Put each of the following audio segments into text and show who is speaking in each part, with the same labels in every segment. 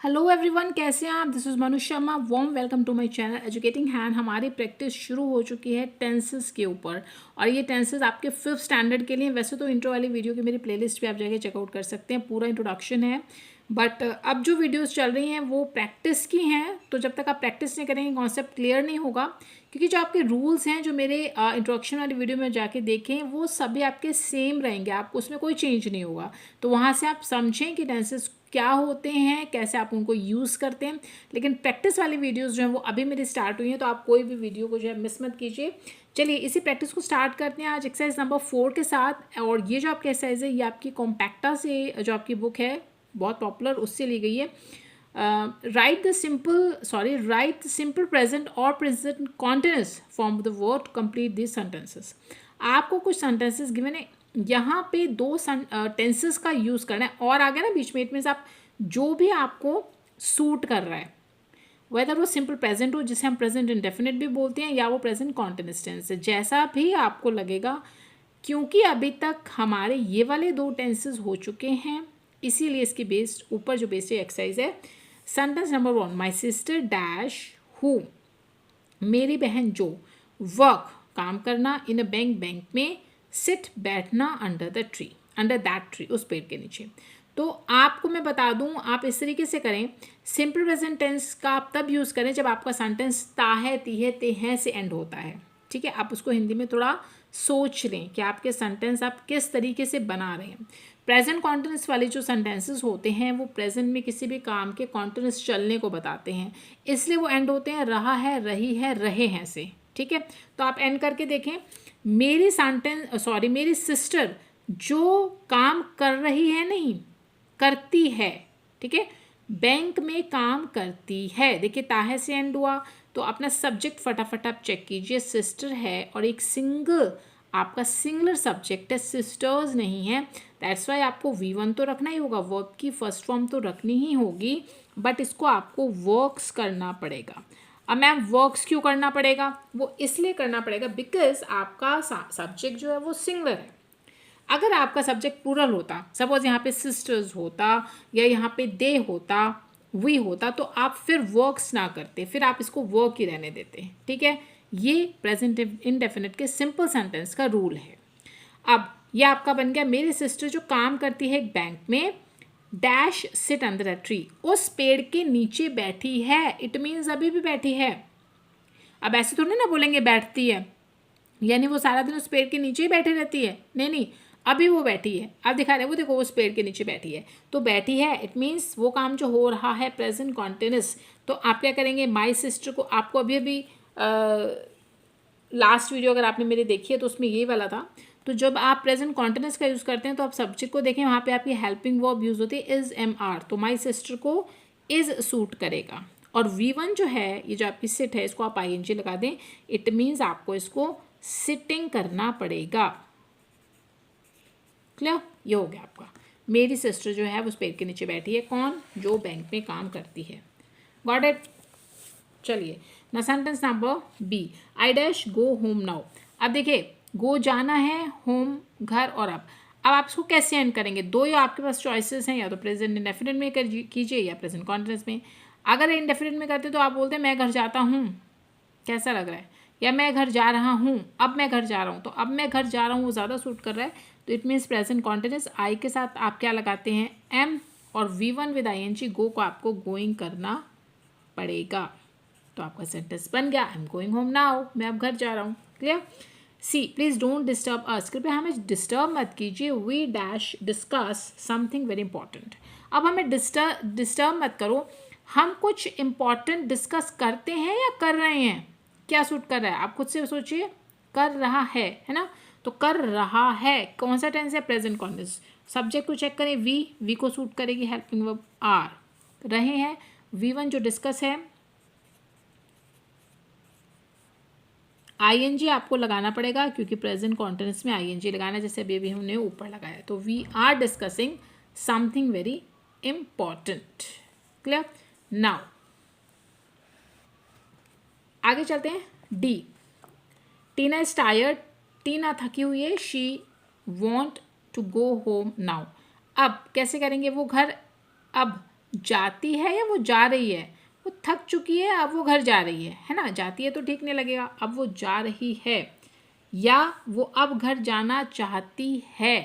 Speaker 1: Hello everyone, कैसे हैं आप। This is Manu Sharma. Warm welcome to my channel educating hand. हमारी प्रैक्टिस शुरू हो चुकी है टेंसेस के ऊपर, और ये टेंसेस आपके 5th स्टैंडर्ड के लिए। वैसे तो इंट्रो वाली वीडियो की मेरी प्लेलिस्ट पे आप जाके चेकआउट कर सकते हैं, पूरा इंट्रोडक्शन है। बट अब जो वीडियोस चल रही हैं वो प्रैक्टिस की हैं, तो जब तक आप प्रैक्टिस नहीं करेंगे कॉन्सेप्ट क्लियर नहीं होगा। क्योंकि जो आपके रूल्स हैं, जो मेरे इंट्रोडक्शन वाली वीडियो में जाके देखें, वो सभी आपके सेम रहेंगे, आपको उसमें कोई चेंज नहीं होगा। तो वहाँ से आप समझें कि टेंसेस क्या होते हैं, कैसे आप उनको यूज़ करते हैं। लेकिन प्रैक्टिस वाली वीडियोस जो हैं वो अभी मेरी स्टार्ट हुई हैं, तो आप कोई भी वीडियो को जो है मिस मत कीजिए। चलिए इसी प्रैक्टिस को स्टार्ट करते हैं आज एक्सरसाइज नंबर 4 के साथ। और ये जो आपकी एक्सरसाइज है ये आपकी कॉम्पैक्टा से, जो आपकी बुक है बहुत पॉपुलर, उससे ली गई है। राइट द सिंपल प्रेजेंट और present continuous form of the word to complete this sentences. आपको कुछ सेंटेंसेस गिवन है, यहाँ पे 2 टेंसेस का यूज़ करना है, और आगे ना बीच में इट मीन्स आप जो भी आपको सूट कर रहा है, वेदर वो सिंपल प्रेजेंट हो जिसे हम प्रेजेंट इंडेफिनिट भी बोलते हैं, या वो प्रेजेंट कॉन्टिन्यूस टेंस है, जैसा भी आपको लगेगा। क्योंकि अभी तक हमारे ये वाले 2 टेंसेस हो चुके हैं, इसीलिए इसकी बेस्ड ऊपर जो बेसिक एक्सरसाइज है। Sentence number 1, my sister dash who, मेरी बहन जो, वर्क काम करना, इन अ बैंक में, सिट बैठना, अंडर दैट ट्री उस पेड़ के नीचे। तो आपको मैं बता दूं, आप इस तरीके से करें। सिंपल प्रेजेंट टेंस का आप तब यूज़ करें जब आपका सेंटेंस ता है, ती है, ते हैं से एंड होता है। ठीक है, आप उसको हिंदी में थोड़ा सोच लें कि आपके सेंटेंस आप किस तरीके से बना रहे हैं। प्रेजेंट कॉन्टिन्यूस वाले जो सेंटेंसेस होते हैं वो प्रेजेंट में किसी भी काम के कॉन्टिन्यूस चलने को बताते हैं, इसलिए वो एंड होते हैं रहा है, रही है, रहे हैं से। ठीक है, तो आप एंड करके देखें। मेरी सिस्टर जो काम कर रही है, नहीं करती है। ठीक है, बैंक में काम करती है। देखिए ताहे से एंड हुआ, तो अपना सब्जेक्ट फटाफट आप चेक कीजिए। सिस्टर है और एक आपका सिंगुलर सब्जेक्ट है, सिस्टर्स नहीं है। दैट्स वाई आपको V1 तो रखना ही होगा, वर्ब की फर्स्ट फॉर्म तो रखनी ही होगी, बट इसको आपको वर्क्स करना पड़ेगा। अब मैम वर्क्स क्यों करना पड़ेगा? वो इसलिए करना पड़ेगा बिकॉज आपका सब्जेक्ट जो है वो सिंगुलर है। अगर आपका सब्जेक्ट प्लूरल होता, सपोज यहाँ पे सिस्टर्स होता, या यहाँ पे दे होता, वी होता, तो आप फिर वर्क्स ना करते, फिर आप इसको वर्क ही रहने देते। ठीक है, ये प्रेजेंट इंडेफिनिट के सिंपल सेंटेंस का रूल है। अब ये आपका बन गया, मेरी सिस्टर जो काम करती है एक बैंक में, dash sit under a tree, उस पेड़ के नीचे बैठी है। इट मीन्स अभी भी बैठी है। अब ऐसे थोड़ी ना बोलेंगे बैठती है, यानी वो सारा दिन उस पेड़ के नीचे ही बैठी रहती है। नहीं, अभी वो बैठी है। आप दिखा रहे हैं, वो देखो उस पेड़ के नीचे बैठी है, तो बैठी है इट मीन्स वो काम जो हो रहा है प्रेजेंट कॉन्टिन्यूस। तो आप क्या करेंगे, माई सिस्टर को, आपको अभी लास्ट वीडियो अगर आपने मेरी देखी है तो उसमें ये वाला था। तो जब आप प्रेजेंट कॉन्टिन्यूस का यूज़ करते हैं तो आप सब्जेक्ट को देखें, वहाँ पे आपकी हेल्पिंग वर्ब यूज़ होती है इज MR, तो माई सिस्टर को इज सूट करेगा। और V1 जो है, ये जो आपकी सिट है, इसको आप ING लगा दें। इट मीन्स आपको इसको सिटिंग करना पड़ेगा। क्लियर? ये हो गया आपका, मेरी सिस्टर जो है उस पेड़ के नीचे बैठी है। कौन? जो बैंक में काम करती है। Got it? चलिए ना, sentence number B, I dash go home now. अब देखिए, गो जाना है, होम घर, और अब आप इसको कैसे एंड करेंगे? 2 या आपके पास चॉइसेस हैं, या तो प्रेजेंट इंडेफिनिट में कीजिए या प्रेजेंट कॉन्टिन्यूस में। अगर इंडेफिनिट में करते तो आप बोलते हैं मैं घर जाता हूँ, कैसा लग रहा है, या मैं घर जा रहा हूँ, अब मैं घर जा रहा हूँ। तो अब मैं घर जा रहा हूँ वो ज़्यादा सूट कर रहा है, तो इट मीन्स प्रेजेंट कॉन्टिन्यूस। आई के साथ आप क्या लगाते हैं, M, और V1 विद ING, गो को आपको गोइंग करना पड़ेगा। तो आपका सेंटेंस बन गया, I am going home now, मैं अब घर जा रहा हूँ। Clear? C, please don't disturb us, कृपया हमें डिस्टर्ब मत कीजिए। We dash discuss something very important. अब हमें डिस्टर्ब मत करो, हम कुछ इंपॉर्टेंट डिस्कस करते हैं या कर रहे हैं? क्या सूट कर रहा है, आप खुद से सोचिए। कर रहा है ना, तो कर रहा है कौन सा टेंस है, प्रेजेंट कॉन्टिन्यूस। सब्जेक्ट को चेक करें, वी को सूट करेगी हेल्पिंग वर्ब आर। रहे हैं V1 जो डिस्कस है, ING आपको लगाना पड़ेगा क्योंकि प्रेजेंट कॉन्टिन्यूस में ING लगाना है, जैसे अभी हमने ऊपर लगाया। तो we are discussing something very important. Clear? Now आगे चलते हैं। D, Tina is tired, Tina थकी हुई है, she want to go home now. अब कैसे करेंगे वो घर, अब जाती है या वो जा रही है? वो थक चुकी है, अब वो घर जा रही है ना? जाती है तो ठीक नहीं लगेगा, अब वो जा रही है, या वो अब घर जाना चाहती है।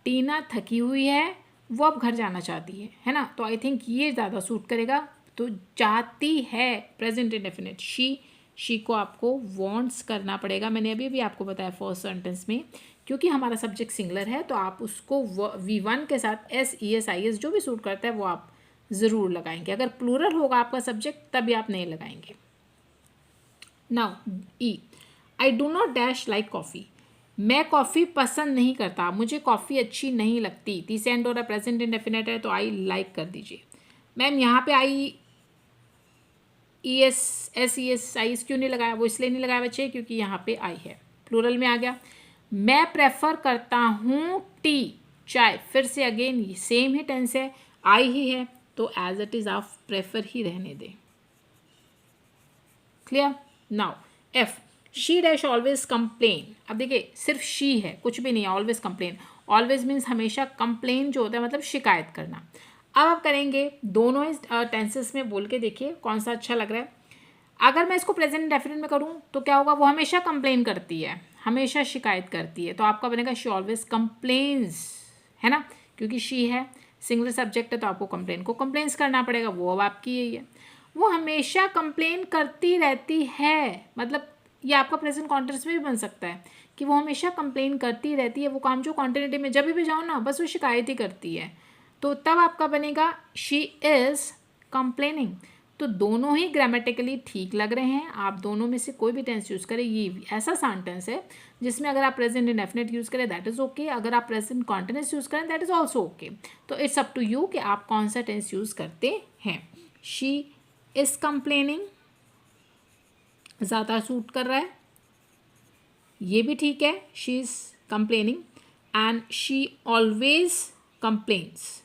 Speaker 1: टीना थकी हुई है, वो अब घर जाना चाहती है ना? तो आई थिंक ये ज़्यादा सूट करेगा। तो चाहती है प्रेजेंट इंडेफिनिट, शी को आपको वॉन्ट्स करना पड़ेगा। मैंने अभी भी आपको बताया फर्स्ट सेंटेंस में, क्योंकि हमारा सब्जेक्ट सिंगुलर है तो आप उसको V1 के साथ SES IS जो भी सूट करता है वो आप ज़रूर लगाएंगे। अगर प्लूरल होगा आपका सब्जेक्ट तभी आप नहीं लगाएंगे। Now E, I do not dash like coffee. मैं कॉफ़ी पसंद नहीं करता, मुझे कॉफ़ी अच्छी नहीं लगती। तीस एंड और प्रेजेंट इंडेफिनिट है तो आई लाइक कर दीजिए। मैम यहाँ पे SES क्यों नहीं लगाया? वो इसलिए नहीं लगाया बच्चे क्योंकि यहाँ पे आई है, प्लूरल में आ गया। मैं प्रेफर करता हूँ टी, चाय। फिर से अगेन सेम ही टेंस है, आई ही है, तो एज इट इज़ आप प्रेफर ही रहने दें। Clear? Now F, she dash always complain. अब देखिए सिर्फ शी है, कुछ भी नहीं है, ऑलवेज कंप्लेन। ऑलवेज मीन्स हमेशा, कंप्लेन जो होता है मतलब शिकायत करना। अब आप करेंगे दोनों टेंसेस में बोल के देखिए कौन सा अच्छा लग रहा है। अगर मैं इसको प्रेजेंट इंडेफिनिट में करूँ तो क्या होगा? वो हमेशा कंप्लेन करती है, हमेशा शिकायत करती है, तो आपका बनेगा शी ऑलवेज कंप्लेन्स, है ना? क्योंकि शी है, सिंगुलर सब्जेक्ट है, तो आपको कंप्लेन को कंप्लेन्स करना पड़ेगा, वो अब आपकी यही है। वो हमेशा कंप्लेन करती रहती है, मतलब ये आपका प्रेजेंट कॉन्टिन्यूस में भी बन सकता है कि वो हमेशा कंप्लेन करती रहती है। वो काम जो कॉन्टिन्यूटी में जब भी जाओ ना, बस वो शिकायत ही करती है, तो तब आपका बनेगा शी इज़ कंप्लेनिंग। तो दोनों ही ग्रामेटिकली ठीक लग रहे हैं, आप दोनों में से कोई भी टेंस यूज़ करें। ये ऐसा सेंटेंस है जिसमें अगर आप प्रेजेंट इंडेफिनिट यूज़ करें दैट इज़ ओके, अगर आप प्रेजेंट कॉन्टिन्यूस यूज़ करें दैट इज़ ऑल्सो ओके। तो इट्स अप टू यू कि आप कौन सा टेंस यूज़ करते हैं। शी इज़ कंप्लेनिंग ज़्यादा सूट कर रहा है, ये भी ठीक है, she is complaining and she always complains.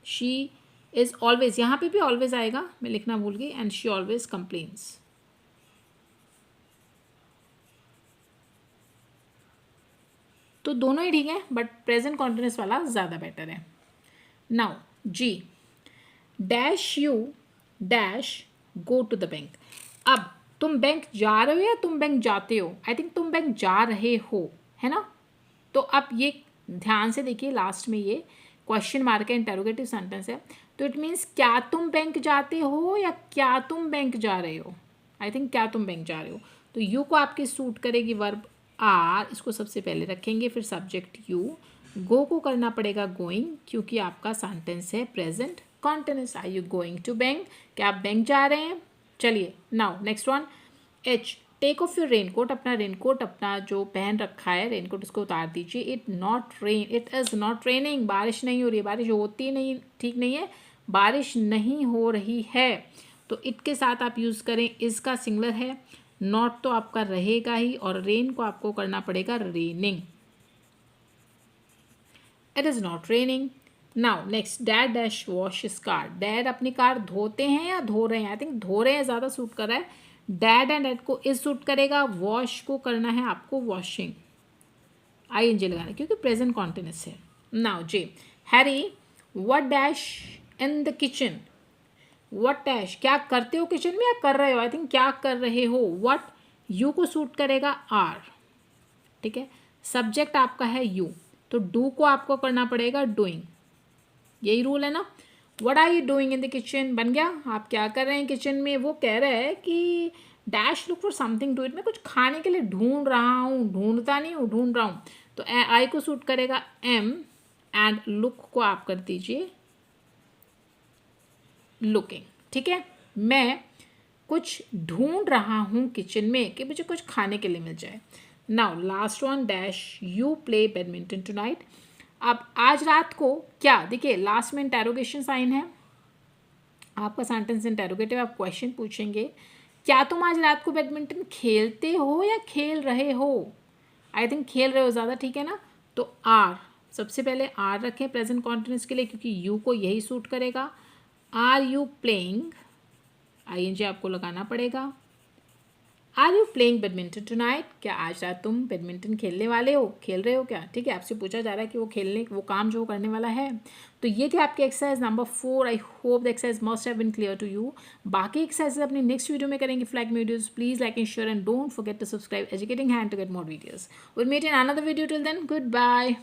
Speaker 1: She is always, यहाँ पे भी ऑलवेज आएगा, मैं लिखना भूल गई, एंड शी ऑलवेज कंप्लेन्स। तो दोनों ही ठीक है, बट प्रेजेंट कॉन्टिन्यूस वाला ज़्यादा बेटर है। Now G, dash you dash go to the bank. अब तुम बैंक जा रहे हो या तुम बैंक जाते हो? आई थिंक तुम बैंक जा रहे हो, है ना? तो अब ये ध्यान से देखिए, लास्ट में ये क्वेश्चन मार्क है, इंटेरोगेटिव सेंटेंस है, तो इट मीन्स क्या तुम बैंक जाते हो या क्या तुम बैंक जा रहे हो? आई थिंक क्या तुम बैंक जा रहे हो, तो यू को आपकी सूट करेगी वर्ब आर, इसको सबसे पहले रखेंगे, फिर सब्जेक्ट यू। गो को करना पड़ेगा गोइंग, क्योंकि आपका सेंटेंस है present continuous. Are you going to bank? क्या आप बैंक जा रहे हैं? चलिए now next one, H, take off your raincoat. अपना रेनकोट, अपना जो पहन रखा है रेनकोट, उसको उतार दीजिए। इट इज़ नॉट रेनिंग, बारिश नहीं हो रही है, बारिश होती नहीं, ठीक नहीं है, बारिश नहीं हो रही है। तो इट के साथ आप यूज़ करें, इसका सिंगुलर है, नॉट तो आपका रहेगा ही, और रेन को आपको करना पड़ेगा raining. It is not raining. Now next, dad dash wash his car. Dad अपनी कार धोते हैं या धो रहे हैं? आई थिंक धो रहे हैं ज़्यादा सूट कर रहा है, डैड एंड डैड को इज सूट करेगा, वॉश को करना है आपको वॉशिंग, ING लगाना क्योंकि प्रेजेंट कॉन्टिन्यूस है। Now J, Harry what dash in the kitchen. What dash, क्या करते हो किचन में या कर रहे हो? आई थिंक क्या कर रहे हो। व्हाट यू को सूट करेगा आर, ठीक है, सब्जेक्ट आपका है यू, तो डू को आपको करना पड़ेगा डूइंग, यही रूल है ना। What are you doing in the kitchen बन गया, आप क्या कर रहे हैं किचन में। वो कह रहा है कि dash look for something to eat, मैं कुछ खाने के लिए ढूंढ रहा हूँ, ढूंढता नहीं हूँ, ढूंढ रहा हूँ, तो आई को सूट करेगा एम, एंड लुक को आप कर दीजिए लुकिंग, ठीक है। मैं कुछ ढूंढ रहा हूँ किचन में कि मुझे कुछ खाने के लिए मिल जाए। Now last one, dash you play badminton tonight. अब आज रात को क्या, देखिए लास्ट में इंटेरोगेशन साइन है, आपका सेंटेंस इंटेरोगेटिव, आप क्वेश्चन पूछेंगे, क्या तुम आज रात को बैडमिंटन खेलते हो या खेल रहे हो? आई थिंक खेल रहे हो ज़्यादा ठीक है ना। तो आर, सबसे पहले आर रखें प्रेजेंट कॉन्टिन्यूस के लिए, क्योंकि यू को यही सूट करेगा। आर यू प्लेइंग, ING आपको लगाना पड़ेगा, are you playing badminton tonight? क्या आज रात तुम बैडमिंटन खेलने वाले हो, खेल रहे हो क्या? ठीक है, आपसे पूछा जा रहा है कि वो काम जो वो करने वाला है। तो ये थी आपकी exercise number 4। I hope the exercise must have been clear to you. बाकी एक्सरसाइज अपनी नेक्स्ट वीडियो में करेंगे flag videos. Please like and share and don't forget to subscribe educating hand to get more videos. Will meet in another video. Till then, good bye.